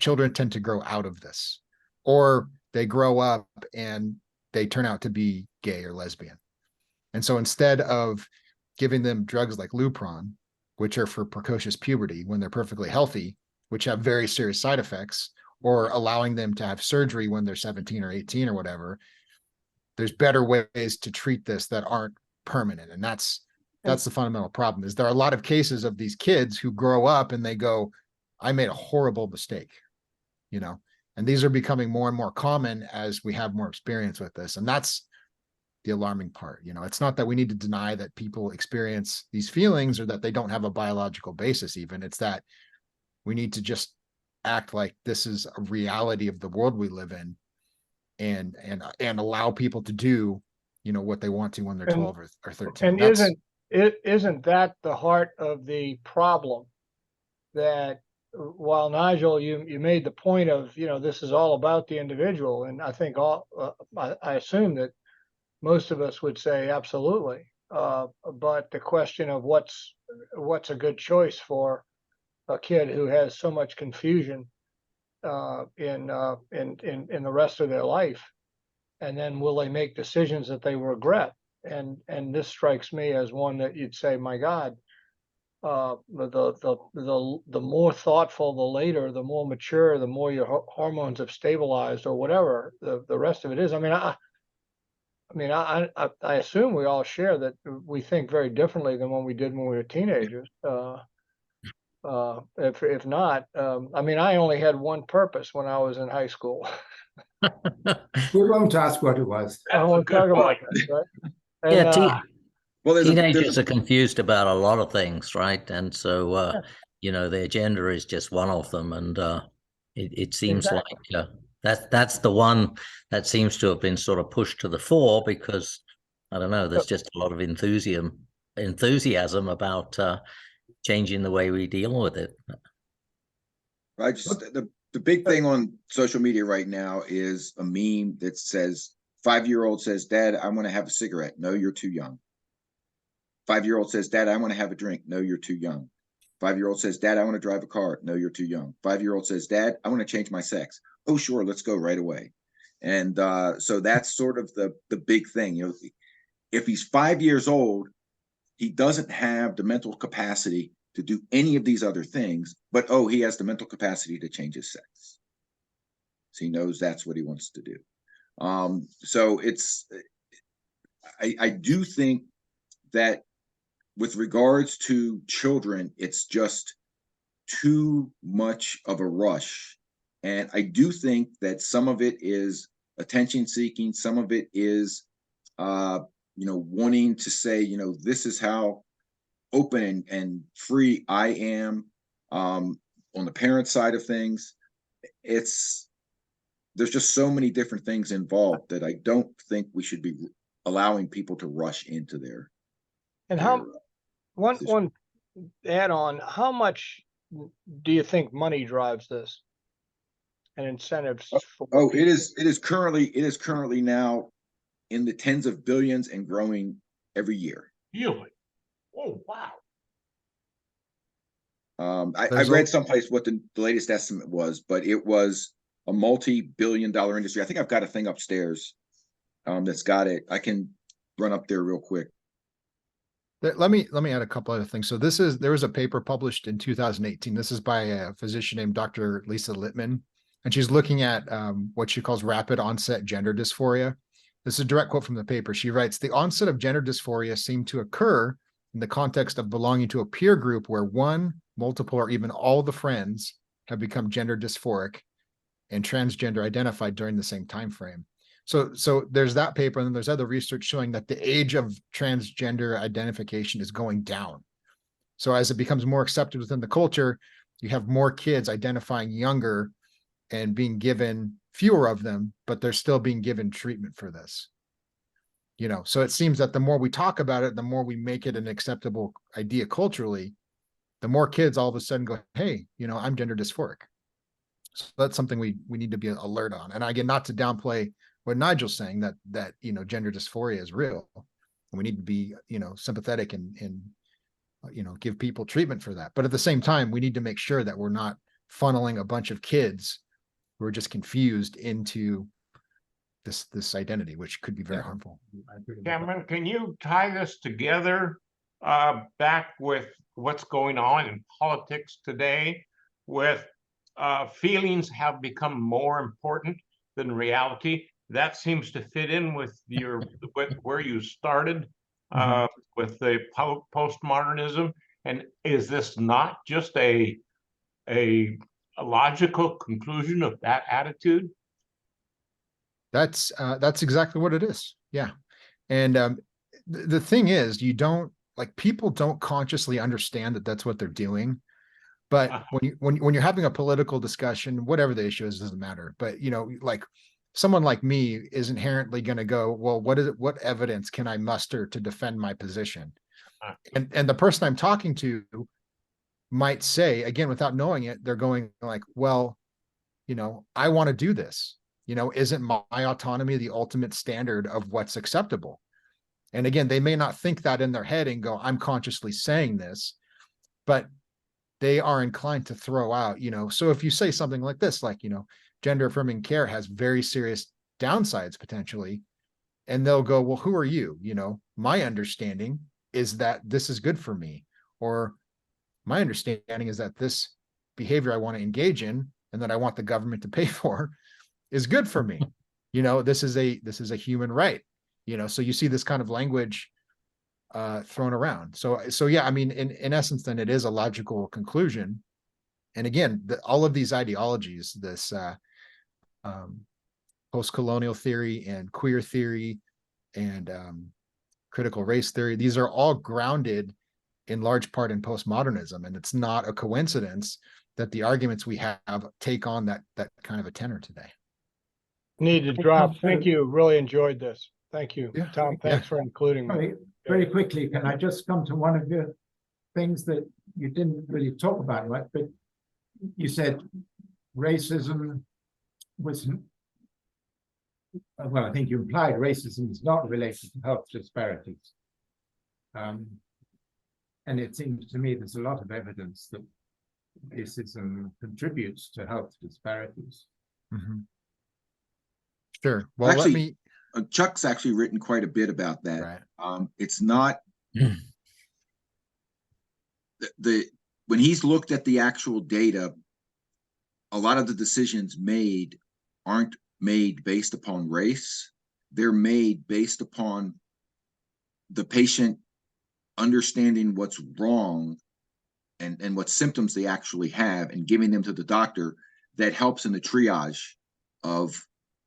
children tend to grow out of this, or they grow up and they turn out to be gay or lesbian. And so instead of giving them drugs like Lupron, which are for precocious puberty when they're perfectly healthy, which have very serious side effects, or allowing them to have surgery when they're 17 or 18 or whatever, there's better ways to treat this that aren't permanent. And that's the fundamental problem. Is there are a lot of cases of these kids who grow up and they go, I made a horrible mistake, and these are becoming more and more common as we have more experience with this. And that's the alarming part. It's not that we need to deny that people experience these feelings or that they don't have a biological basis even. It's that we need to just act like this is a reality of the world we live in, and allow people to do, what they want to when they're 12 or 13. And isn't that the heart of the problem? That while Nigel, you made the point of, this is all about the individual, and I think I assume that most of us would say absolutely. But the question of what's a good choice for a kid who has so much confusion in the rest of their life, and then will they make decisions that they regret? And this strikes me as one that you'd say, my God, the more thoughtful, the later, the more mature, the more your hormones have stabilized or whatever the rest of it is. I assume we all share that we think very differently than when we did when we were teenagers. If not, I only had one purpose when I was in high school. we won't ask what it was. I won't talk about that, right? And, Well, Teenagers are confused about a lot of things, right? And so, their gender is just one of them. And it seems Exactly. like that's the one that seems to have been sort of pushed to the fore because, I don't know, there's just a lot of enthusiasm about changing the way we deal with it. The big thing on social media right now is a meme that says 5-year-old says, Dad, I want to have a cigarette. No, you're too young. 5-year-old says, Dad, I want to have a drink. No, you're too young. 5-year-old says, Dad, I want to drive a car. No, you're too young. 5-year-old says, Dad, I want to change my sex. Oh, sure, let's go right away. And so that's sort of the big thing. If he's 5 years old, he doesn't have the mental capacity to do any of these other things, but he has the mental capacity to change his sex. So he knows that's what he wants to do. So I do think that with regards to children, it's just too much of a rush. And I do think that some of it is attention seeking, some of it is wanting to say, this is how open and free I am. On the parent side of things, there's just so many different things involved that I don't think we should be allowing people to rush into their. And one add on, how much do you think money drives this and incentives for it is currently now in the tens of billions and growing every year. Really? Oh, wow. I read someplace what the latest estimate was, but it was a multi-billion-dollar industry. I think I've got a thing upstairs that's got it. I can run up there real quick. Let me add a couple other things. So there was a paper published in 2018. This is by a physician named Dr. Lisa Littman, and she's looking at what she calls rapid onset gender dysphoria. This is a direct quote from the paper. She writes, "The onset of gender dysphoria seemed to occur in the context of belonging to a peer group where one, multiple, or even all the friends have become gender dysphoric and transgender identified during the same time frame." So there's that paper, and then there's other research showing that the age of transgender identification is going down. So as it becomes more accepted within the culture, you have more kids identifying younger and being given fewer of them, but they're still being given treatment for this. So it seems that the more we talk about it, the more we make it an acceptable idea culturally, the more kids all of a sudden go, hey, I'm gender dysphoric. So that's something we need to be alert on. And again, not to downplay what Nigel's saying, that gender dysphoria is real. And we need to be, sympathetic and give people treatment for that. But at the same time, we need to make sure that we're not funneling a bunch of kids who are just confused into this identity, which could be very harmful. Cameron, can you tie this together back with what's going on in politics today, with feelings have become more important than reality? That seems to fit in with where you started with the postmodernism. And is this not just a logical conclusion of that attitude? That's exactly what it is. Yeah. And the thing is, people don't consciously understand that that's what they're doing. But when you're having a political discussion, whatever the issue is, doesn't matter. But someone like me is inherently going to go, well, what evidence can I muster to defend my position? And the person I'm talking to might say, again, without knowing it, they're going like, well, I want to do this. Isn't my autonomy the ultimate standard of what's acceptable? And again, they may not think that in their head and go, I'm consciously saying this, but they are inclined to throw out, so if you say something like this, gender affirming care has very serious downsides potentially, and they'll go, well, who are you? My understanding is that this is good for me, or my understanding is that this behavior I want to engage in and that I want the government to pay for is good for me. This is a human right. So you see this kind of language thrown around. So yeah, I mean, in essence, then it is a logical conclusion. And again, all of these ideologies, this post-colonial theory and queer theory and critical race theory, these are all grounded in large part in postmodernism. And it's not a coincidence that the arguments we have take on that kind of a tenor today. Need to drop. Thank you. Really enjoyed this. Thank you, yeah. Tom. Thanks for including me. Very quickly, can I just come to one of the things that you didn't really talk about, right? But you said racism was, well, I think you implied racism is not related to health disparities. And it seems to me there's a lot of evidence that racism contributes to health disparities. Mm-hmm. Sure. Well, actually, Chuck's actually written quite a bit about that. Right. It's not when he's looked at the actual data, a lot of the decisions made aren't made based upon race. They're made based upon the patient understanding what's wrong and what symptoms they actually have and giving them to the doctor that helps in the triage of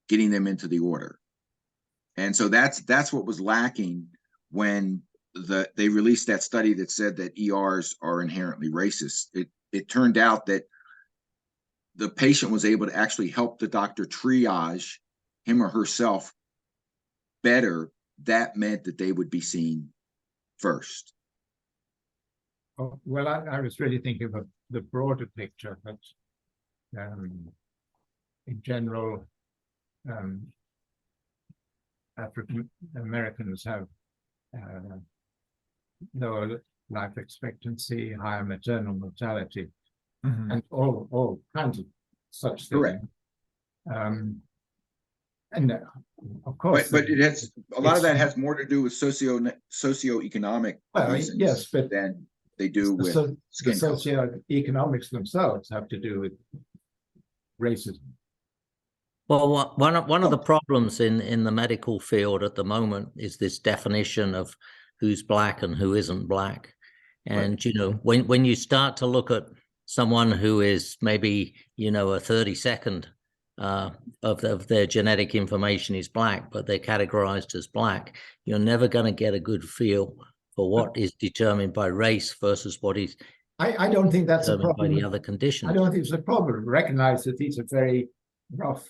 getting them into the order. And so that's what was lacking when they released that study that said that ERs are inherently racist. It turned out that the patient was able to actually help the doctor triage him or herself better. That meant that they would be seen first. Oh, well, I was really thinking of the broader picture, but in general, African Americans have lower life expectancy, higher maternal mortality, and all kinds of such things. Correct. And of course, but it has a lot of that has more to do with socioeconomic reasons, yes, but than they do with the skin color. socioeconomics themselves have to do with racism. Well, one of the problems in the medical field at the moment is this definition of who's black and who isn't black. And, Right. you know, when you start to look at someone who is maybe, you know, a 32nd of their genetic information is black, but they're categorized as black, you're never going to get a good feel for what is determined by race versus what is I don't think that's a determined by problem. the other conditions. I don't think it's a problem. Recognize that these are very rough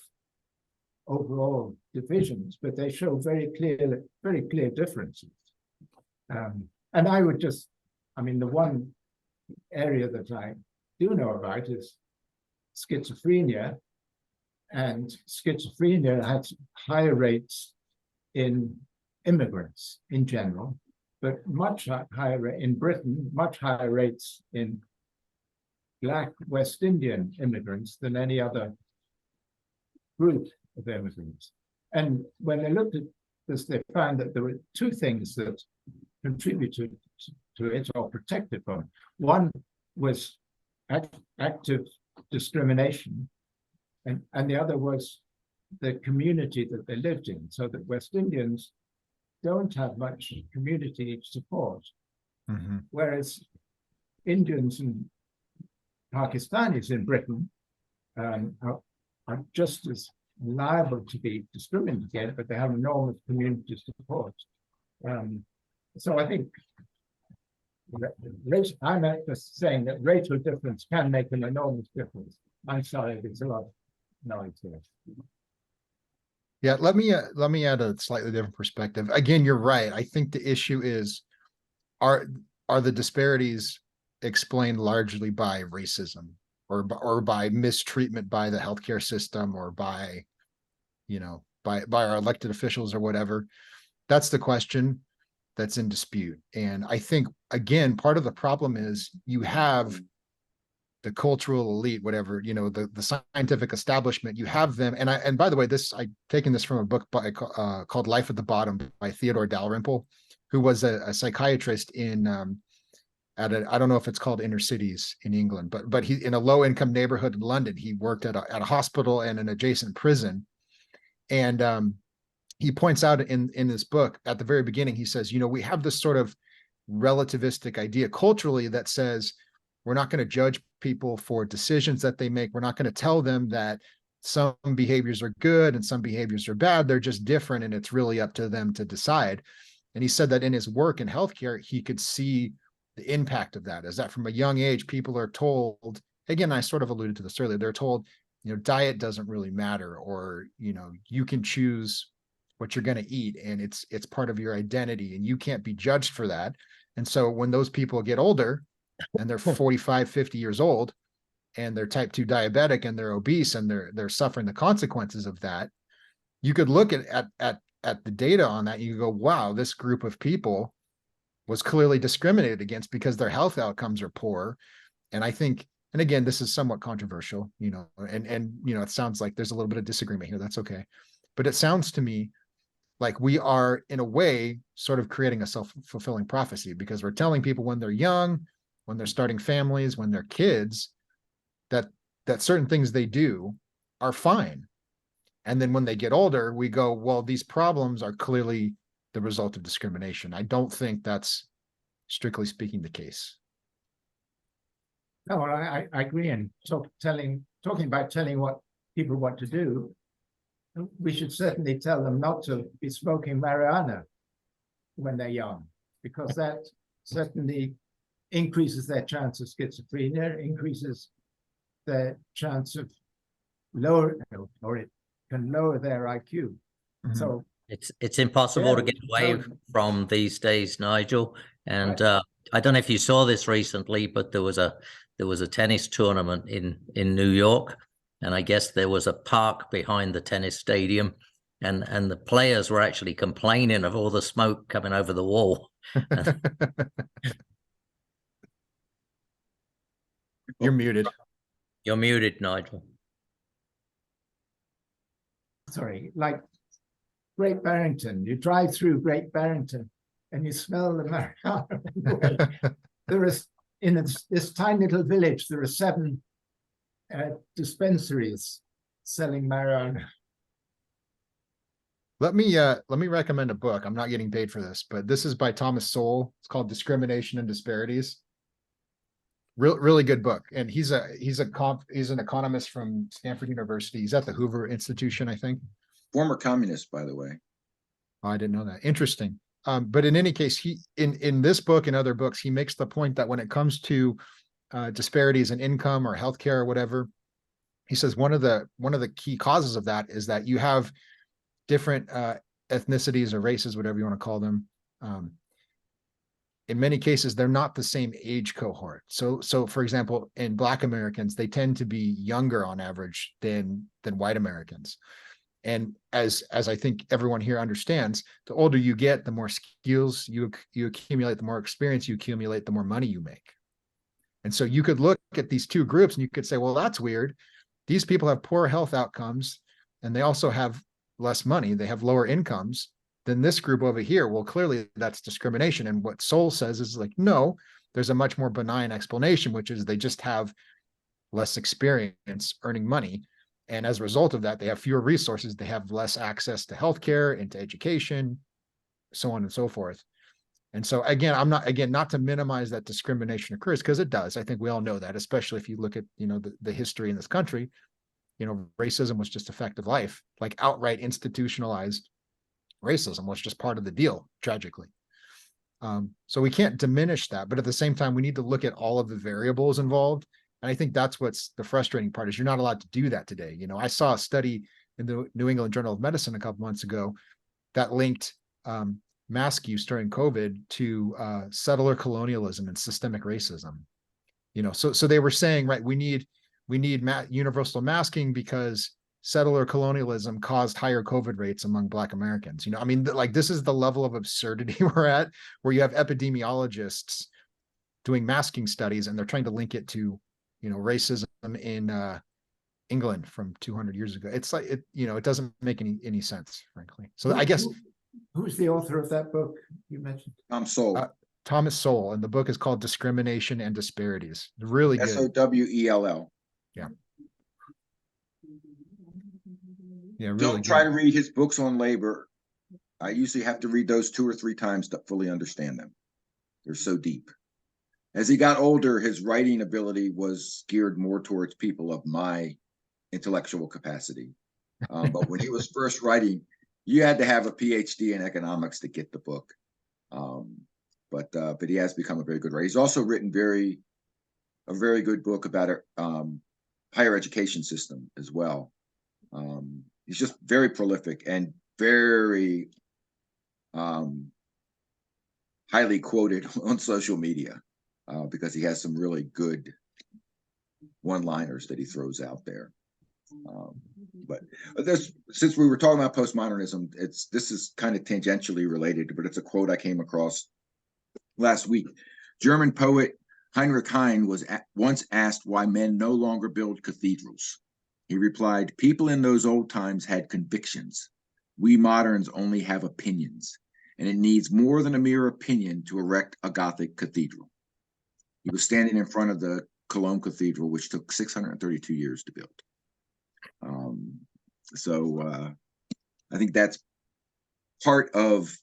overall divisions, but they show very clear differences. And I would just, I mean, the one area that I do know about is schizophrenia, and schizophrenia has higher rates in immigrants in general, but much higher in Britain, much higher rates in Black West Indian immigrants than any other group of immigrants. And when they looked at this, they found that there were two things that contributed to it or protected from it. One was active discrimination, and the other was the community that they lived in, so that West Indians don't have much community support, whereas Indians and Pakistanis in Britain are just as liable to be discriminated against, but they have enormous community support. So I think I'm just saying that racial difference can make an enormous difference. I'm sorry, there's a lot of noise here. Yeah, let me add a slightly different perspective. Again, you're right. I think the issue is, are the disparities explained largely by racism or by mistreatment by the healthcare system or by, you know, by our elected officials or whatever? That's the question that's in dispute. And I think, again, part of the problem is you have the cultural elite, whatever, you know, the scientific establishment, you have them. And by the way, I've taken this from a book called Life at the Bottom by Theodore Dalrymple, who was a psychiatrist in I don't know if it's called inner cities in England, but he, in a low income neighborhood in London, he worked at a hospital and an adjacent prison. And he points out in this book at the very beginning, he says, you know, we have this sort of relativistic idea culturally that says we're not going to judge people for decisions that they make. We're not going to tell them that some behaviors are good and some behaviors are bad. They're just different, and it's really up to them to decide. And he said that in his work in healthcare, he could see the impact of that, is that from a young age, people are told, again, I sort of alluded to this earlier, they're told, you know, diet doesn't really matter, or, you know, you can choose what you're going to eat and it's part of your identity and you can't be judged for that. And so when those people get older and they're 45, 50 years old and they're type 2 diabetic and they're obese and they're suffering the consequences of that, you could look at the data on that and you could go, wow, this group of people was clearly discriminated against because their health outcomes are poor. And I think, and again, this is somewhat controversial, you know, and you know, it sounds like there's a little bit of disagreement here. That's okay. But it sounds to me like we are, in a way, sort of creating a self-fulfilling prophecy, because we're telling people when they're young, when they're starting families, when they're kids, that certain things they do are fine. And then when they get older, we go, well, these problems are clearly the result of discrimination. I don't think that's, strictly speaking, the case. No, well, I agree. And talking about telling what people what to do, we should certainly tell them not to be smoking marijuana when they're young, because that certainly increases their chance of schizophrenia, increases their chance of or it can lower their IQ. So it's impossible to get away from these days, Nigel. And I don't know if you saw this recently, but there was a tennis tournament in New York, and I guess there was a park behind the tennis stadium, and the players were actually complaining of all the smoke coming over the wall. You're muted. You're muted, Nigel. Sorry, like Great Barrington. You drive through Great Barrington and you smell the marijuana. There is, in this tiny little village, there are 7 dispensaries selling marijuana. Let me recommend a book. I'm not getting paid for this, but this is by Thomas Sowell. It's called Discrimination and Disparities. Really good book. And he's an economist from Stanford University. He's at the Hoover Institution, I think. Former communist, by the way. Oh, I didn't know that. Interesting. But in any case, he in this book and other books, he makes the point that when it comes to disparities in income or healthcare or whatever, he says one of the key causes of that is that you have different ethnicities or races, whatever you want to call them. In many cases, they're not the same age cohort. So for example, in Black Americans, they tend to be younger on average than white Americans. And as I think everyone here understands, the older you get, the more skills you accumulate, the more experience you accumulate, the more money you make. And so you could look at these two groups and you could say, well, that's weird. These people have poor health outcomes and they also have less money. They have lower incomes than this group over here. Well, clearly that's discrimination. And what Sowell says is like, no, there's a much more benign explanation, which is they just have less experience earning money. And as a result of that, they have fewer resources. They have less access to healthcare and to education, so on and so forth. And so again, not to minimize that discrimination occurs, because it does. I think we all know that, especially if you look at, the history in this country, racism was just a fact of life. Like outright institutionalized racism was just part of the deal, tragically. So we can't diminish that, but at the same time, we need to look at all of the variables involved. And I think that's what's the frustrating part, is you're not allowed to do that today. I saw a study in the New England Journal of Medicine a couple months ago that linked mask use during COVID to settler colonialism and systemic racism. So they were saying, right, we need universal masking because settler colonialism caused higher COVID rates among Black Americans. This is the level of absurdity we're at, where you have epidemiologists doing masking studies and they're trying to link it to racism in England from 200 years ago. It's like it doesn't make any sense, frankly. So I guess who's the author of that book you mentioned? Sowell. Thomas Sowell, and the book is called Discrimination and Disparities. Really good. Sowell. Yeah. Yeah, really. Don't try to read his books on labor. I usually have to read those 2 or 3 times to fully understand them. They're so deep. As he got older, his writing ability was geared more towards people of my intellectual capacity. But when he was first writing, you had to have a PhD in economics to get the book. But he has become a very good writer. He's also written a very good book about higher education system as well. He's just very prolific and very highly quoted on social media. Because he has some really good one-liners that he throws out there. But since we were talking about postmodernism, this is kind of tangentially related, but it's a quote I came across last week. German poet Heinrich Heine was once asked why men no longer build cathedrals. He replied, "People in those old times had convictions. We moderns only have opinions, and it needs more than a mere opinion to erect a Gothic cathedral." He was standing in front of the Cologne Cathedral, which took 632 years to build. So I think that's part of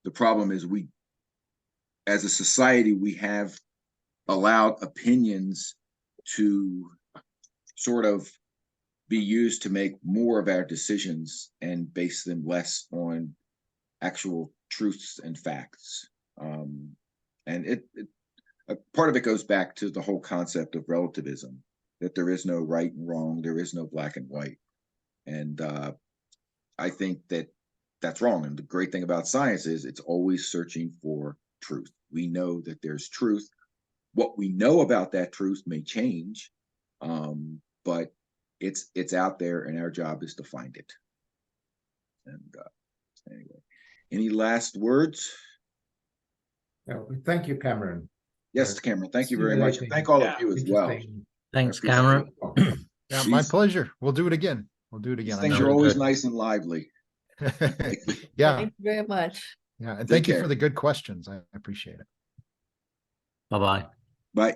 the problem is we, as a society, we have allowed opinions to sort of be used to make more of our decisions and base them less on actual truths and facts. And a part of it goes back to the whole concept of relativism, that there is no right and wrong, there is no black and white. And I think that that's wrong. And the great thing about science is it's always searching for truth. We know that there's truth. What we know about that truth may change, but it's out there, and our job is to find it. And anyway, any last words? Thank you, Cameron. Yes, Cameron, thank you very much. Thank all of you as well. Thanks, Cameron. Yeah, my pleasure. We'll do it again. We'll do it again. Things are always nice and lively. Yeah. Thank you very much. Yeah. And thank you for the good questions. I appreciate it. Bye-bye. Bye.